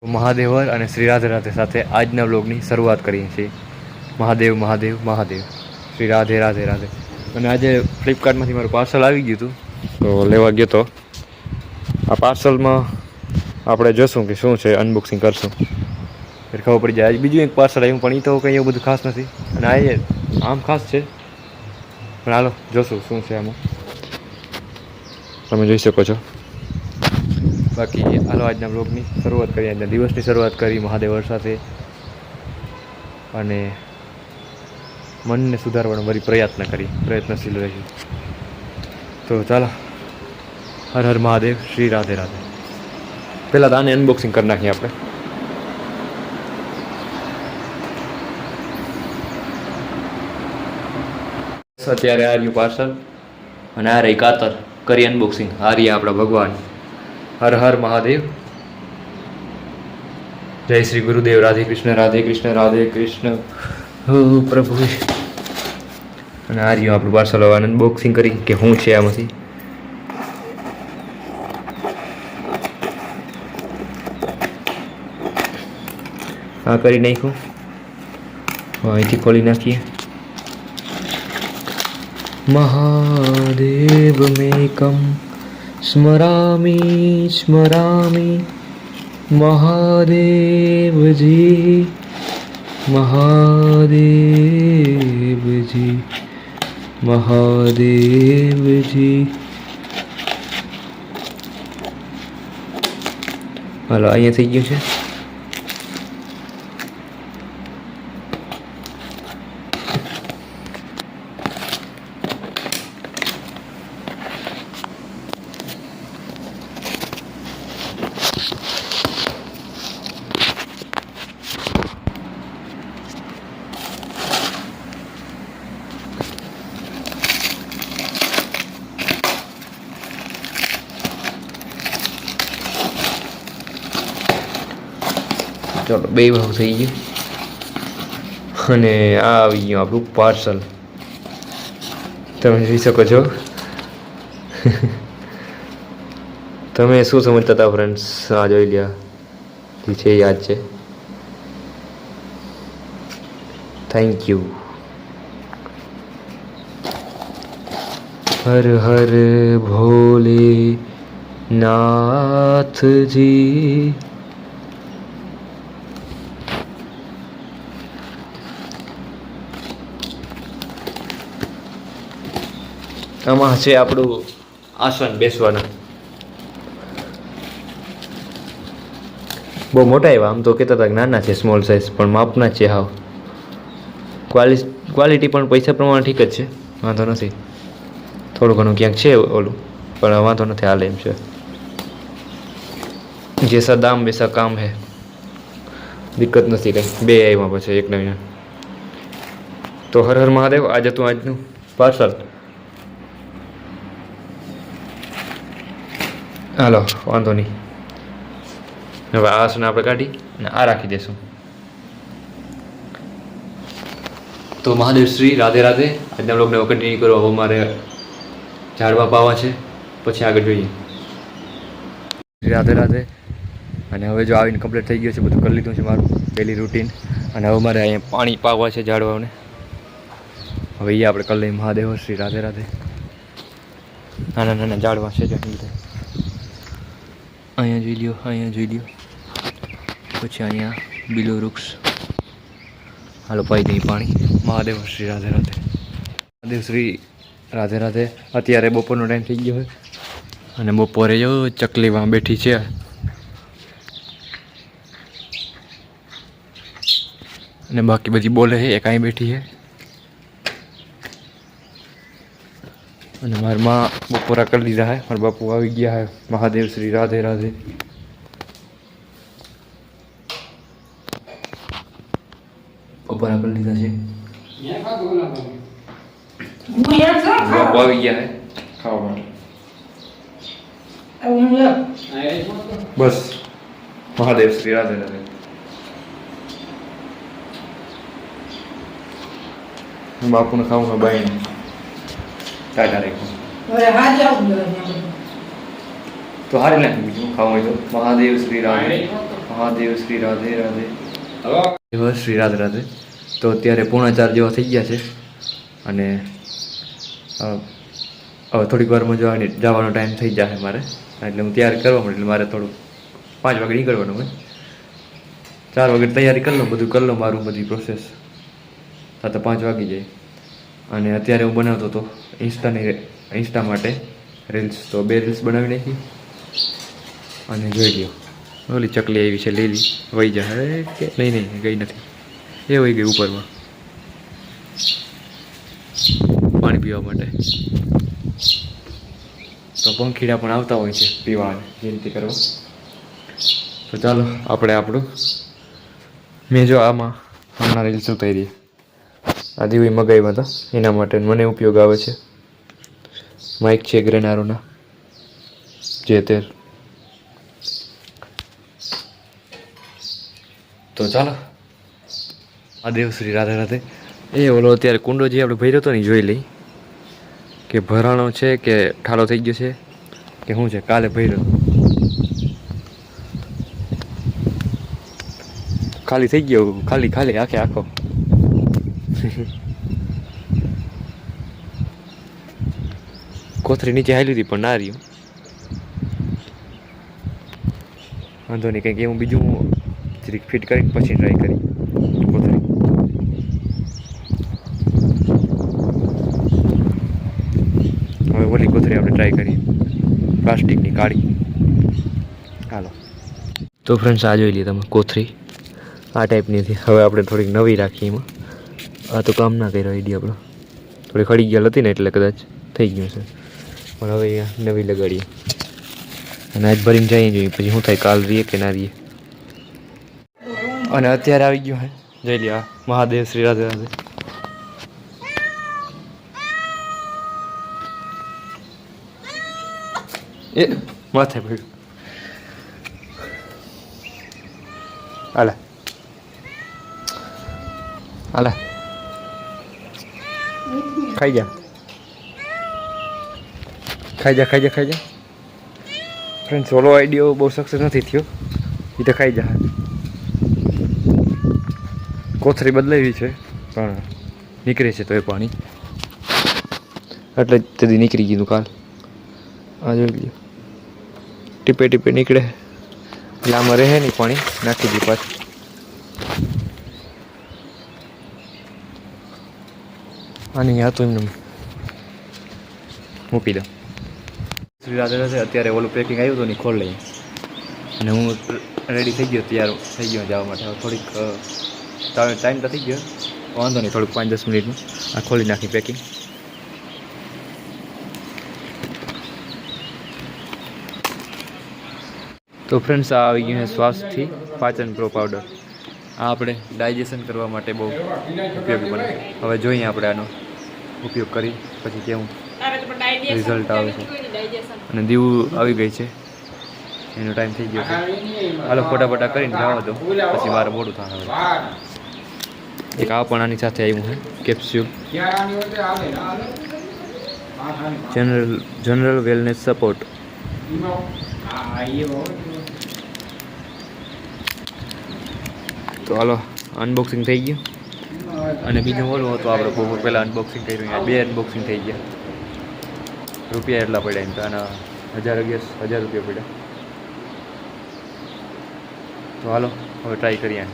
મહાદેવર અને શ્રી રાધે રાધે સાથે આજના વ્લોગની શરૂઆત કરીએ છીએ. મહાદેવ મહાદેવ મહાદેવ, શ્રી રાધે રાધે રાધે. અને આજે ફ્લિપકાર્ટમાંથી મારું પાર્સલ આવી ગયું હતું, તો લેવા ગયો તો. આ પાર્સલમાં આપણે જોશું કે શું છે, અનબોક્સિંગ કરશું એટલે ખબર પડી જાય. આજે બીજું એક પાર્સલ આવ્યું, પણ એ તો કંઈ એવું બધું ખાસ નથી. અને આ આમ ખાસ છે, પણ હાલો જોશું શું છે આમાં. તમે જોઈ શકો છો. બાકી હાલો આજના બ્લોગની શરૂઆત કરી, આજના દિવસની શરૂઆત કરી મહાદેવર સાથે, અને મનને સુધારવાનો વળી પ્રયત્નશીલ રહી. તો ચાલો, હર હર મહાદેવ, શ્રી રાધે રાધે. પહેલાં તો આને અનબોક્સિંગ કરી નાખીએ આપણે. અત્યારે આ રહ્યું પાર્સલ, અને આ રહી કાતર. કરી અનબોક્સિંગ. આ રહ્યા આપણા ભગવાન. હર હર મહાદેવ, જય શ્રી ગુરુદેવ. રાધે કૃષ્ણ રાધે કૃષ્ણ રાધે કૃષ્ણ, હો પ્રભુ. અને આ રહ્યું આપણું પાર્સલ. હવે અનબોક્સિંગ કરી કે શું છે આમાંથી. આ કરી નાખ્યું. અહીંથી ખોલી નાખીએ. મહાદેવ મેકમ સ્મરામી સ્મરામી, મહાદેવજી મહાદેવજી મહાદેવજી. હાલો, અહીંયા થઈ ગયું છે. ચલો, બે ભાવ થઈ ગયું. અને આ આવી ગયું આપણું પાર્સલ. તમે જોઈ શકો છો. તમે શું સમજતા હતા ફ્રેન્ડ્સ? આ જોઈ લ્યા, જે છે યાદ છે. Thank you. હર હર ભોલે નાથજી. આમાં છે આપણું આસન બેસવાના. બહુ મોટા આવ્યા. આમ તો કહેતા હતા નાના છે, સ્મોલ સાઇઝ, પણ માપના છે. હાવ ક્વોલિટી પણ પૈસા પ્રમાણે ઠીક જ છે, વાંધો નથી. થોડું ઘણું ક્યાંક છે ઓલું, પણ વાંધો નથી, હાલે એમ છે. જેસા દામ વૈસા કામ હે, દિક્કત નથી કંઈ. બે આવ્યા પછી એક નવીન. તો હર હર મહાદેવ. આજે હતું આજનું પાર્સલ. હાલો, વાંધો નહીં. હવે આ આસન આપણે કાઢી અને આ રાખી દઈશું. તો મહાદેવ શ્રી રાધે રાધે. આજના બ્લોગને કન્ટિન્યુ કરો. હવે મારે ઝાડવા પાવા છે, પછી આગળ જોઈએ. રાધે રાધે. અને હવે જો આવીને કમ્પ્લીટ થઈ ગયું છે, બધું કરી લીધું છે મારું ડેલી રૂટીન. અને હવે મારે અહીંયા પાણી પાવા છે ઝાડવાઓને. હવે એ આપણે કરી લઈએ. મહાદેવ શ્રી રાધે રાધે. નાના નાના ઝાડવા છે, અહીંયા જોઈ લ્યો, અહીંયા જોઈ લ્યો. પછી અહીંયા બીલો વૃક્ષ. હાલો, પાઈ દઈએ પાણી. મહાદેવ શ્રી રાધે રાધે. મહાદેવ શ્રી રાધે રાધે. અત્યારે બપોરનો ટાઈમ થઈ ગયો હોય, અને બપોરે જો ચકલીમાં બેઠી છે. અને બાકી બધી બોલે છે, એક અહીં બેઠી છે. અને મારા માં બપોરા કરી લીધા હે. મારા બાપુ આવી ગયા હે. મહાદેવ શ્રી રાધે રાધે. બપોરા કરી લીધા છે. બાપુ આવી ગયા હે ખાવા માટે. બસ, મહાદેવ શ્રી રાધે રાધે. બાપુને ખાવું બાઈને ટાટા રાખો. તો હારી નાખી બીજું ખાવું હોય તો. મહાદેવ શ્રી રાધે. મહાદેવ શ્રી રાધે રાધે. હલો શ્રી રાધે રાધે. તો અત્યારે 3:45 જેવા થઈ ગયા છે અને હવે થોડીક વારમાં જવાનો ટાઈમ થઈ જશે મારે, એટલે હું તૈયાર કરવા માંડું. એટલે મારે થોડું 5 વાગે નીકળવાનું હોય. 4 વાગે તૈયારી કરી લઉં, બધું કરી લઉં મારું બધી પ્રોસેસ, તો 5 વાગી જાય. અને અત્યારે હું બનાવતો હતો ઇન્સ્ટા માટે રીલ્સ, તો 2 રીલ્સ બનાવી નાખી. અને જોઈ લ્યો ઓલી ચકલી આવી છે લીલી, વહી જાય કે નહીં ગઈ નથી, એ વહી ગઈ ઉપરમાં પાણી પીવા માટે. તો પંખીડા પણ આવતા હોય છે પીવા, વિનંતી કરવા. તો ચાલો આપણે આપણું, મેં જો આમાં હમણાં રીલ્સ ઉતારી આ દીવી મગાવ્યા હતા, એના માટે મને ઉપયોગ આવે છે. માઇક છે ગ્રેનારોના J13. તો ચાલો મહાદેવ શ્રી રાધે રાધે. એ ઓલો અત્યારે કુંડો જે આપણે ભર્યો હતો ને જોઈ લઈ કે ભરાણો છે કે ઠાલો થઈ ગયો છે કે શું છે. કાલે ભર્યો ખાલી થઈ ગયો, ખાલી આખો કોથરી નીચે હાલી હતી પણ ના રહ્યું. વાંધો નહીં, કંઈક એવું બીજું જરીક ફિટ કરીને પછી ટ્રાય કરી કોથરી. હવે ઓલી કોથરી આપણે ટ્રાય કરીએ, પ્લાસ્ટિકની કાળી. હાલો તો ફ્રેન્ડ્સ, આ જોઈ લઈએ તમે કોથરી આ ટાઈપની હતી. હવે આપણે થોડીક નવી રાખીએ એમાં. આ તો કામ ના કર્યો આઈડિયા આપણો, થોડી ખડી ગયેલ હતી ને એટલે કદાચ થઈ ગયું છે. પણ હવે અહીંયા નવી લગાડીએ અને આજ ભરીને જઈએ જોઈએ, પછી શું થાય, કાલ રહીએ કે ના રહીએ. અને અત્યારે આવી ગયો હે, જઈ લે આ મહાદેવ શ્રી રાધે રાધે. એ માથે પડ્યું. હાલે હાલે ખાઈ જા ફ્રેન્ડ્સ. ઓલો આઈડિયો બહુ સક્સેસ નથી થયો, એ તો ખાઈ જા. કોથરી બદલાવી છે પણ નીકળે છે તો એ પાણી, એટલે તેથી નીકળી ગયું કાલ. આ જોઈ લ્યો ટીપે ટીપે નીકળે, એટલે આમાં રહે નહીં પાણી, નાખી દઈએ પાછું. આની હતું એમને મૂકી દઉં. શ્રી રાધે રાધે. અત્યારે ઓલું પેકિંગ આવ્યું હતું ને ખોલ લઈએ, અને હું રેડી થઈ ગયો, તૈયાર થઈ ગયો જવા માટે. થોડીક ટાઈમ તો થઈ ગયો, વાંધો નહીં, થોડુંક 5-10 મિનિટમાં આ ખોલી નાખી પેકિંગ. તો ફ્રેન્ડ્સ, આ આવી ગયું છે સ્વાસ્થ્ય પાચન પ્રો પાવડર. આ આપણે ડાયજેશન કરવા માટે બહુ ઉપયોગી બને. હવે જોઈએ આપણે આનો ઉપયોગ કરી પછી કેવું રિઝલ્ટ આવે છે. અને દીવું આવી ગઈ છે, એનો ટાઈમ થઈ ગયો છે. હાલો ફટાફટા કરીને જવા દો, પછી મારે મોડું થાય. હવે એક આ પણ આની સાથે આવ્યું છે કેપ્સ્યુલ, જનરલ વેલનેસ સપોર્ટ. તો હાલો અનબોક્સિંગ થઈ ગયું. અને બીજું ઓલું હતું, આપણે બહુ પહેલાં અનબોક્સિંગ કર્યું, 2 અનબોક્સિંગ થઈ ગયા. રૂપિયા એટલા પડ્યા એમ તો, આના 1000 રૂપિયા પડ્યા. તો હાલો હવે ટ્રાય કરીએ.